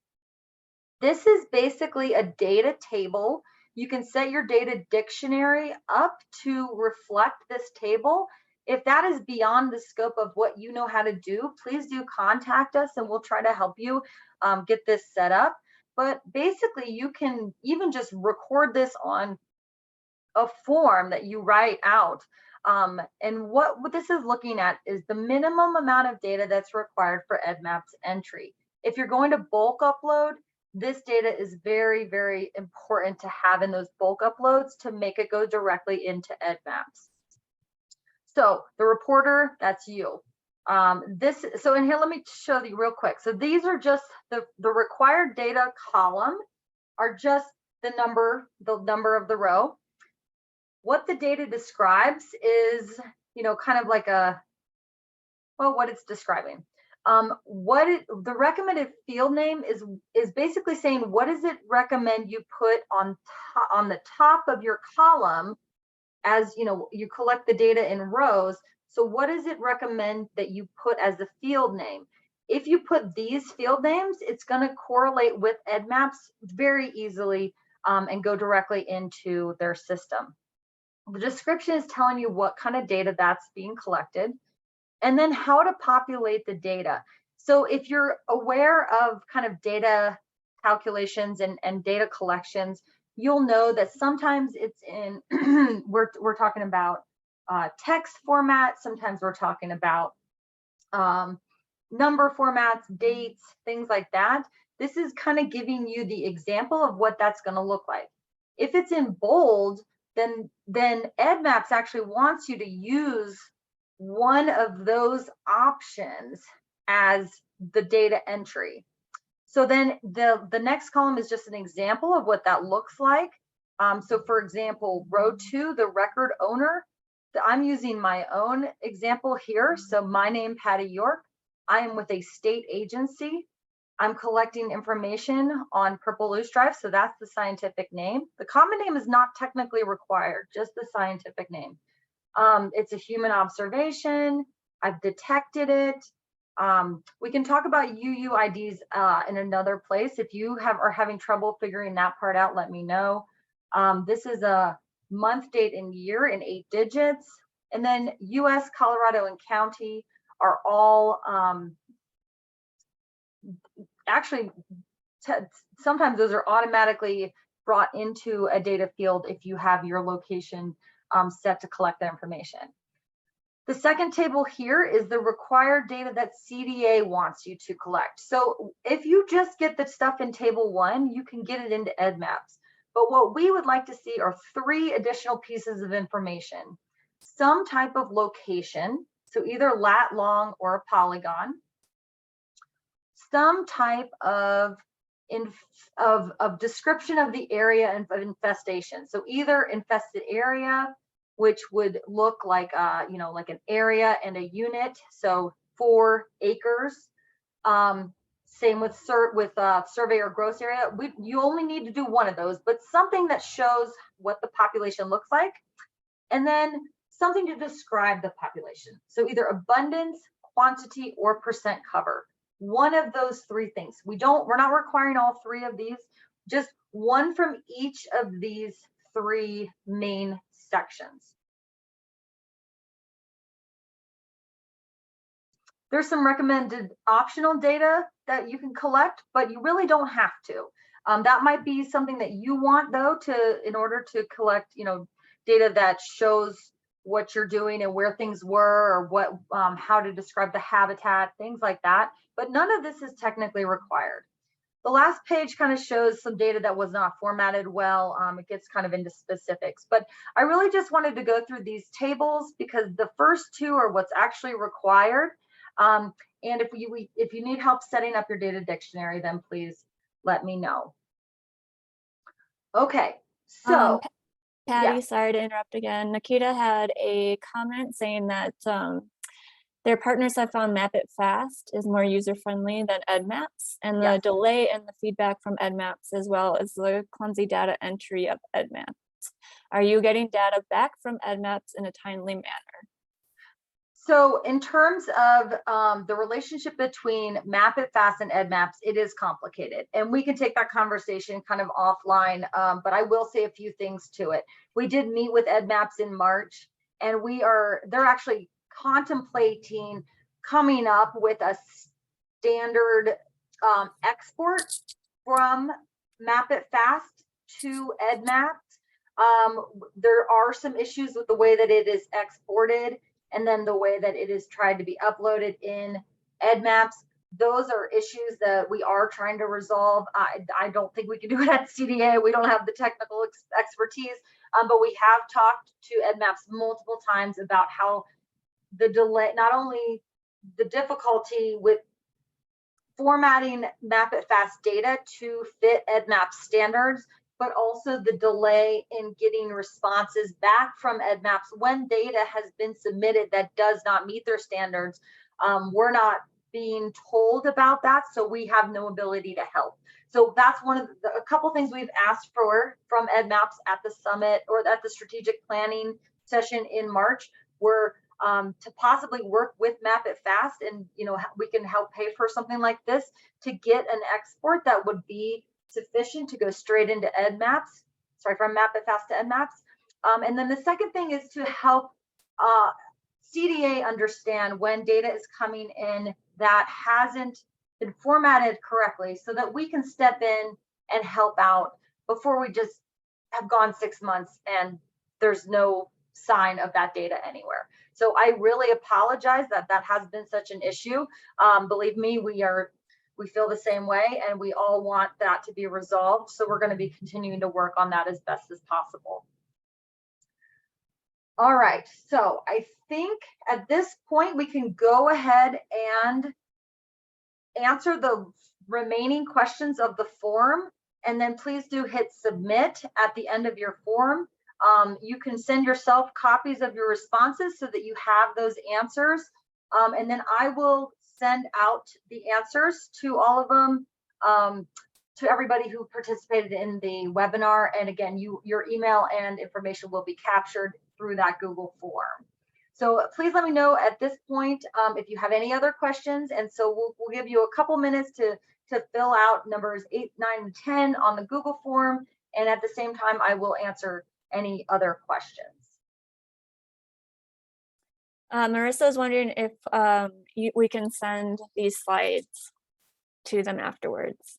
This is basically a data table. You can set your data dictionary up to reflect this table. If that is beyond the scope of what you know how to do, please do contact us and we'll try to help you get this set up. But basically, you can even just record this on a form that you write out. And what this is looking at is the minimum amount of data that's required for EDMAPS entry. If you're going to bulk upload, this data is very, very important to have in those bulk uploads to make it go directly into EDMAPS. So the reporter, that's you. So in here, let me show you real quick. So these are just the required data column are just the number of the row. What the data describes is, kind of like what it's describing. The recommended field name is basically saying, what does it recommend you put on the top of your column as you collect the data in rows. So what does it recommend that you put as the field name? If you put these field names, it's going to correlate with EDMAPS very easily and go directly into their system. The description is telling you what kind of data that's being collected, and then how to populate the data. So if you're aware of kind of data calculations and data collections, you'll know that sometimes it's in, we're talking about text format, sometimes we're talking about number formats, dates, things like that. This is kind of giving you the example of what that's going to look like. If it's in bold, then EdMaps actually wants you to use one of those options as the data entry. So then the next column is just an example of what that looks like. So for example, row 2, the record owner, I'm using my own example here. So my name, Patty York. I am with a state agency. I'm collecting information on purple loosestrife, so that's the scientific name. The common name is not technically required, just the scientific name. It's a human observation. I've detected it. We can talk about UUIDs in another place. If you are having trouble figuring that part out, let me know. This is a month, date, and year in 8 digits. And then US, Colorado, and county are all actually, sometimes those are automatically brought into a data field if you have your location set to collect that information. The second table here is the required data that CDA wants you to collect. So if you just get the stuff in table 1, you can get it into EdMaps. But what we would like to see are 3 additional pieces of information. Some type of location, so either lat, long, or a polygon. Some type of description of the area of infestation. So either infested area, which would look like like an area and a unit, so 4 acres. Same with survey or gross area. You only need to do one of those, but something that shows what the population looks like, and then something to describe the population. So either abundance, quantity, or percent cover. One of those 3 things. We're not requiring all 3 of these, just one from each of these 3 main sections. There's some recommended optional data that you can collect, but you really don't have to. That might be something that you want, though, in order to collect, data that shows what you're doing and where things were, or how to describe the habitat, things like that. But none of this is technically required. The last page kind of shows some data that was not formatted well. It gets kind of into specifics, but I really just wanted to go through these tables because the first 2 are what's actually required. And if you need help setting up your data dictionary, then please let me know. Okay, so Patty, yeah. sorry to interrupt again. Nikita had a comment saying that their partners have found Map It Fast is more user-friendly than EdMaps, and the delay in the feedback from EdMaps as well as the clumsy data entry of EdMaps. Are you getting data back from EdMaps in a timely manner? So in terms of the relationship between Map It Fast and EdMaps, it is complicated, and we can take that conversation kind of offline, but I will say a few things to it. We did meet with EdMaps in March, and they're actually contemplating coming up with a standard export from Map It Fast to EdMaps. There are some issues with the way that it is exported, and then the way that it is tried to be uploaded in EdMaps. Those are issues that we are trying to resolve. I don't think we can do it at CDA. We don't have the technical expertise, but we have talked to EdMaps multiple times about how the delay, not only the difficulty with formatting Map It Fast data to fit EdMaps standards, but also the delay in getting responses back from EdMaps when data has been submitted that does not meet their standards. We're not being told about that, so we have no ability to help. So that's one of a couple things we've asked for from EdMaps at the summit or at the strategic planning session in March. We're to possibly work with Map It Fast, and we can help pay for something like this to get an export that would be sufficient to go straight into EdMaps, from Map It Fast to EdMaps. And then the second thing is to help CDA understand when data is coming in that hasn't been formatted correctly, so that we can step in and help out before we just have gone 6 months and there's no sign of that data anywhere. So I really apologize that that has been such an issue. Believe me, we feel the same way, and we all want that to be resolved. So we're going to be continuing to work on that as best as possible. All right, so I think at this point we can go ahead and answer the remaining questions of the form, and then please do hit submit at the end of your form. You can send yourself copies of your responses so that you have those answers, and then I will send out the answers to all of them, to everybody who participated in the webinar. And again, your email and information will be captured through that Google form. So please let me know at this point if you have any other questions. And so we'll give you a couple minutes to fill out numbers 8, 9, and 10 on the Google form. And at the same time, I will answer any other questions. Marissa is wondering if we can send these slides to them afterwards.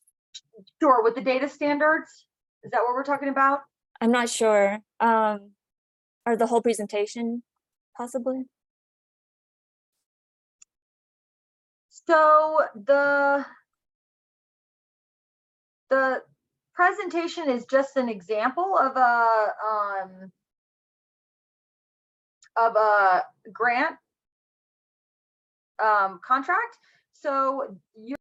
Sure, with the data standards, is that what we're talking about? I'm not sure. Or the whole presentation, possibly? So the presentation is just an example of a grant contract. So you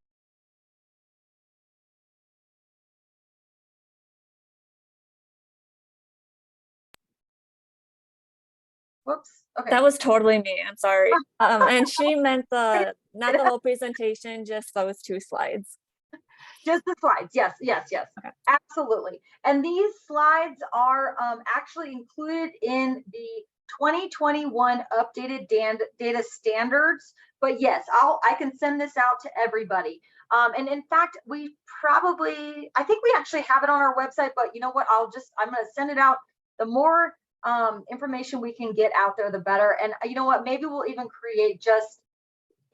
whoops. Okay. That was totally me. I'm sorry. And she meant not the whole presentation, just those 2 slides. Just the slides. Yes, yes, yes. Okay. Absolutely. And these slides are actually included in the 2021 updated data standards. But yes, I can send this out to everybody. And in fact, I think we actually have it on our website, but you know what? I'm going to send it out. The more information we can get out there, the better. And you know what? Maybe we'll even create just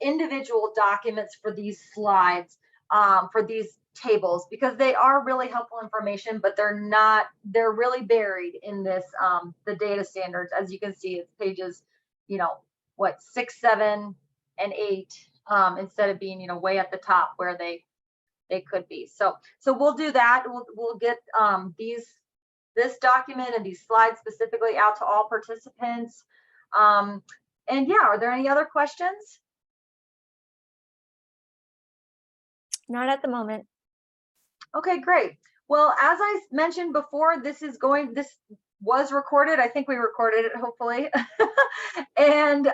individual documents for these slides, for these tables, because they are really helpful information, but they're really buried in this, the data standards. As you can see, it's pages, 6, 7, and 8, instead of being, way at the top where they could be. So we'll do that. We'll get this document and these slides specifically out to all participants. And yeah, are there any other questions? Not at the moment. Okay, great. Well, as I mentioned before, this was recorded. I think we recorded it, hopefully. And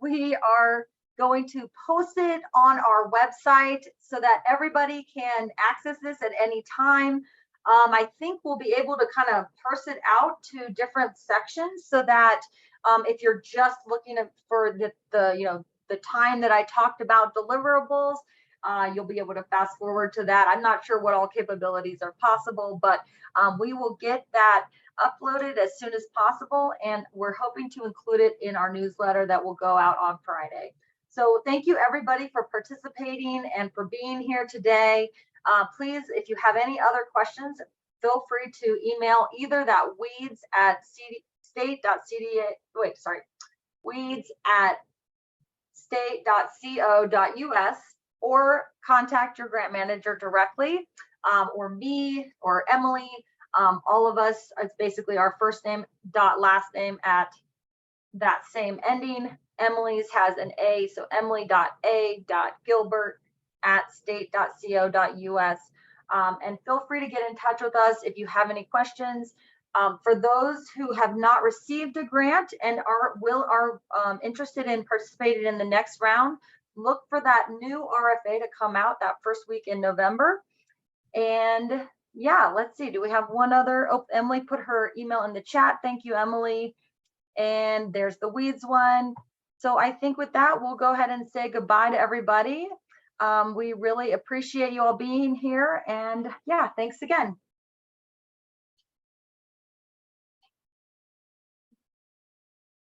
we are going to post it on our website so that everybody can access this at any time. I think we'll be able to kind of parse it out to different sections so that if you're just looking for the time that I talked about deliverables, you'll be able to fast forward to that. I'm not sure what all capabilities are possible, but we will get that uploaded as soon as possible, and we're hoping to include it in our newsletter that will go out on Friday. So thank you everybody for participating and for being here today. Please, if you have any other questions, feel free to email either that weeds@state.co.us, or contact your grant manager directly, or me or Emily. All of us, it's basically our first name dot last name at that same ending. Emily's has an A, so emily.a.gilbert@state.co.us. And feel free to get in touch with us if you have any questions. For those who have not received a grant and are interested in participating in the next round, look for that new RFA to come out that first week in November. And yeah, let's see, do we have one other? Oh, Emily put her email in the chat. Thank you, Emily. And there's the weeds one. So I think with that, we'll go ahead and say goodbye to everybody. We really appreciate you all being here. And yeah, thanks again.